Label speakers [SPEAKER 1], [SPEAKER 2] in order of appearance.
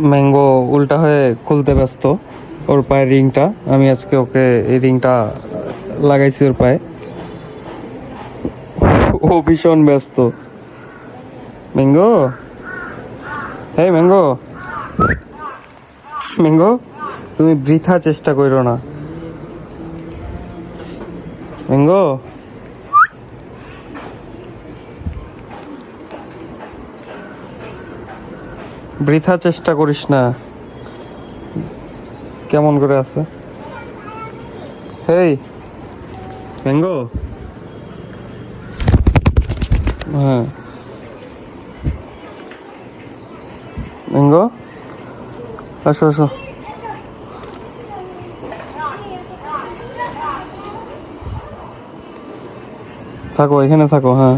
[SPEAKER 1] Mango উল্টা হয়ে খুলতে ব্যস্ত ওর পায়ের রিংটা। আমি আজকে ওকে এই রিংটা লাগাইছি ওর পায়ে। ও ভীষণ ব্যস্ত। ম্যাঙ্গো, হ্যাঁ ম্যাঙ্গো, ম্যাঙ্গো তুমি বৃথা চেষ্টা করো না। ম্যাঙ্গো, বৃথা চেষ্টা করিস না। কেমন করে আছে? হেই ম্যাঙ্গো, হ্যাঁ ম্যাঙ্গো, আসো আসো। থাকো, এখানে থাকো, হ্যাঁ।